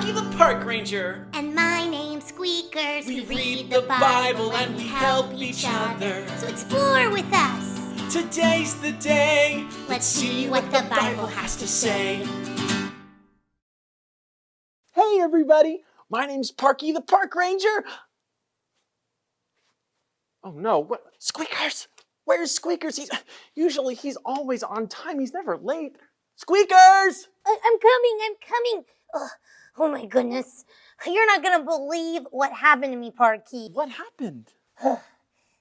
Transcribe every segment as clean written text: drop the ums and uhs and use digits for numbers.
Parkie the Park Ranger. And my name's Squeakers. We read the Bible and we help each other. So explore with us. Today's the day. Let's see what the Bible has to say. Hey everybody, my name's Parkie the Park Ranger. Oh no, what? Squeakers! Where's Squeakers? He's always on time. He's never late. Squeakers! I'm coming. Ugh. Oh my goodness. You're not gonna believe what happened to me, Parkie. What happened?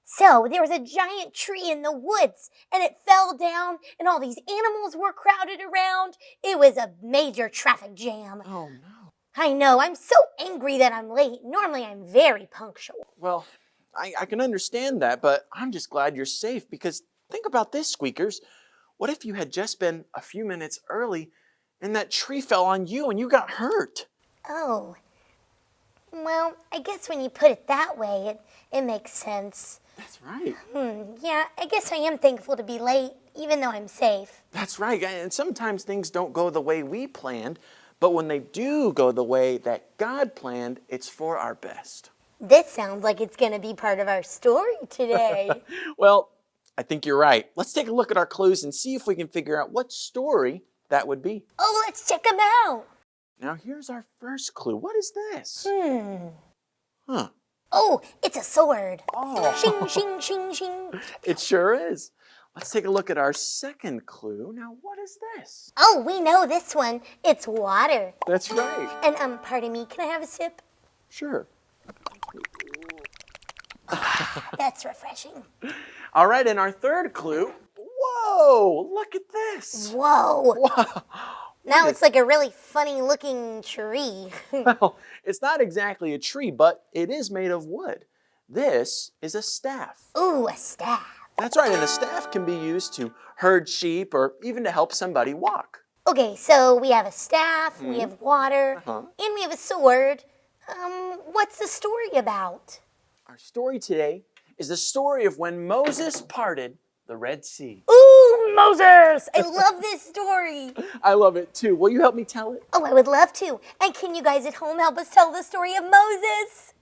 So, there was a giant tree in the woods, and it fell down, and all these animals were crowded around. It was a major traffic jam. Oh no. I know, I'm so angry that I'm late. Normally, I'm very punctual. Well, I can understand that, but I'm just glad you're safe because think about this, Squeakers. What if you had just been a few minutes early and that tree fell on you and you got hurt? Oh, well, I guess when you put it that way, it makes sense. That's right. Yeah, I guess I am thankful to be late, even though I'm safe. That's right, and sometimes things don't go the way we planned, but when they do go the way that God planned, it's for our best. This sounds like it's going to be part of our story today. Well, I think you're right. Let's take a look at our clues and see if we can figure out what story that would be. Oh, let's check them out. Now, here's our first clue. What is this? Huh. Oh, it's a sword. Oh. Shing, shing, shing, shing. It sure is. Let's take a look at our second clue. Now, what is this? Oh, we know this one. It's water. That's right. And, pardon me, can I have a sip? Sure. That's refreshing. All right, and our third clue. Whoa, look at this. Whoa. Wow. That looks like a really funny looking tree. Well, it's not exactly a tree, but it is made of wood. This is a staff. Ooh, a staff. That's right, and a staff can be used to herd sheep or even to help somebody walk. Okay, so we have a staff, we have water, and we have a sword. What's the story about? Our story today is the story of when Moses parted the Red Sea. Ooh, Moses! I love this story. I love it too. Will you help me tell it? Oh, I would love to. And can you guys at home help us tell the story of Moses?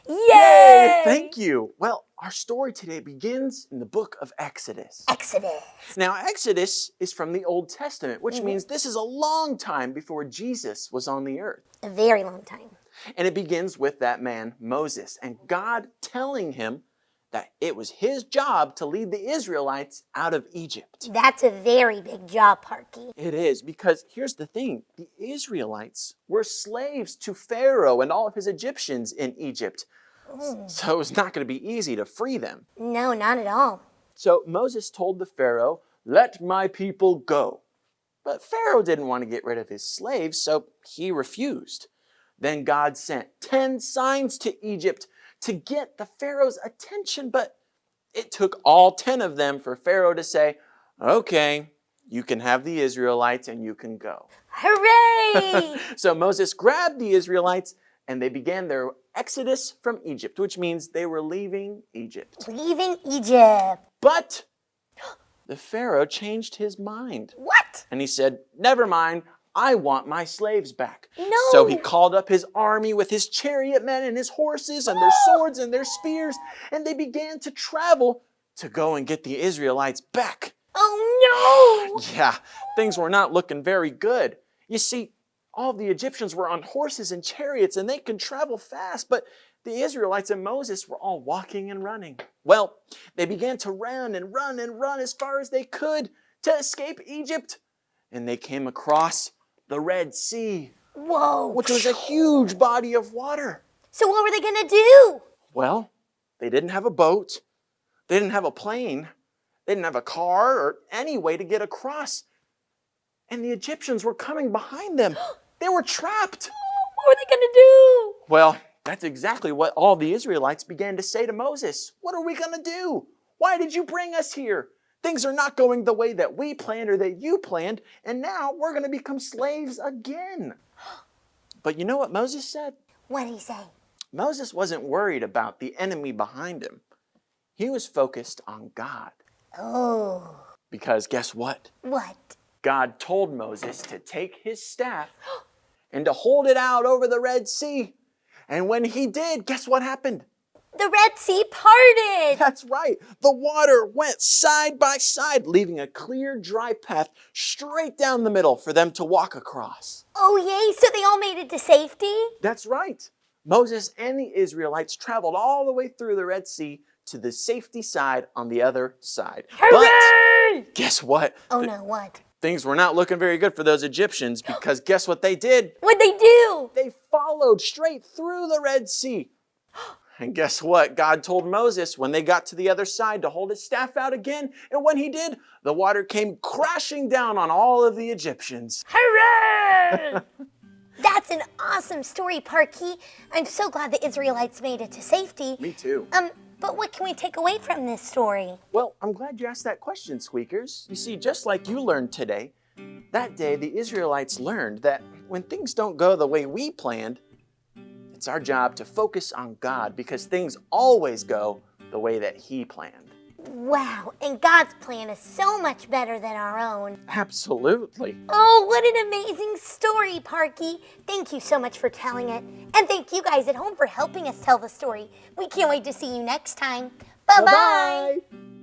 Yay! Thank you. Well, our story today begins in the book of Exodus. Exodus. Now, Exodus is from the Old Testament, which means this is a long time before Jesus was on the earth. A very long time. And it begins with that man, Moses, and God telling him that it was his job to lead the Israelites out of Egypt. That's a very big job, Parkie. It is, because here's the thing. The Israelites were slaves to Pharaoh and all of his Egyptians in Egypt. So it was not going to be easy to free them. No, not at all. So Moses told the Pharaoh, "Let my people go." But Pharaoh didn't want to get rid of his slaves, so he refused. Then God sent 10 signs to Egypt to get the Pharaoh's attention, but it took all 10 of them for Pharaoh to say, "Okay, you can have the Israelites and you can go." Hooray! So Moses grabbed the Israelites and they began their exodus from Egypt, which means they were leaving Egypt. Leaving Egypt. But the Pharaoh changed his mind. What? And he said, "Never mind, I want my slaves back." No. So he called up his army with his chariot men and his horses and their swords and their spears, and they began to travel to go and get the Israelites back. Oh no! Yeah, things were not looking very good. You see, all the Egyptians were on horses and chariots, and they could travel fast, but the Israelites and Moses were all walking and running. Well, they began to run and run and run as far as they could to escape Egypt, and they came across the Red Sea. Whoa! Which was a huge body of water. So what were they going to do? Well, they didn't have a boat. They didn't have a plane. They didn't have a car or any way to get across. And the Egyptians were coming behind them. They were trapped. What were they going to do? Well, that's exactly what all the Israelites began to say to Moses. "What are we going to do? Why did you bring us here? Things are not going the way that we planned or that you planned, and now we're going to become slaves again." But you know what Moses said? What did he say? Moses wasn't worried about the enemy behind him. He was focused on God. Oh. Because guess what? What? God told Moses to take his staff and to hold it out over the Red Sea. And when he did, guess what happened? The Red Sea parted. That's right. The water went side by side, leaving a clear, dry path straight down the middle for them to walk across. Oh, yay. So they all made it to safety? That's right. Moses and the Israelites traveled all the way through the Red Sea to the safety side on the other side. Hooray! But guess what? Oh, no, what? Things were not looking very good for those Egyptians because guess what they did? What'd they do? They followed straight through the Red Sea. And guess what? God told Moses when they got to the other side to hold his staff out again. And when he did, the water came crashing down on all of the Egyptians. Hooray! That's an awesome story, Parkie. I'm so glad the Israelites made it to safety. Me too. But what can we take away from this story? Well, I'm glad you asked that question, Squeakers. You see, just like you learned today, that day the Israelites learned that when things don't go the way we planned, it's our job to focus on God because things always go the way that He planned. Wow, and God's plan is so much better than our own. Absolutely. Oh, what an amazing story, Parkie. Thank you so much for telling it. And thank you guys at home for helping us tell the story. We can't wait to see you next time. Bye-bye. Bye-bye.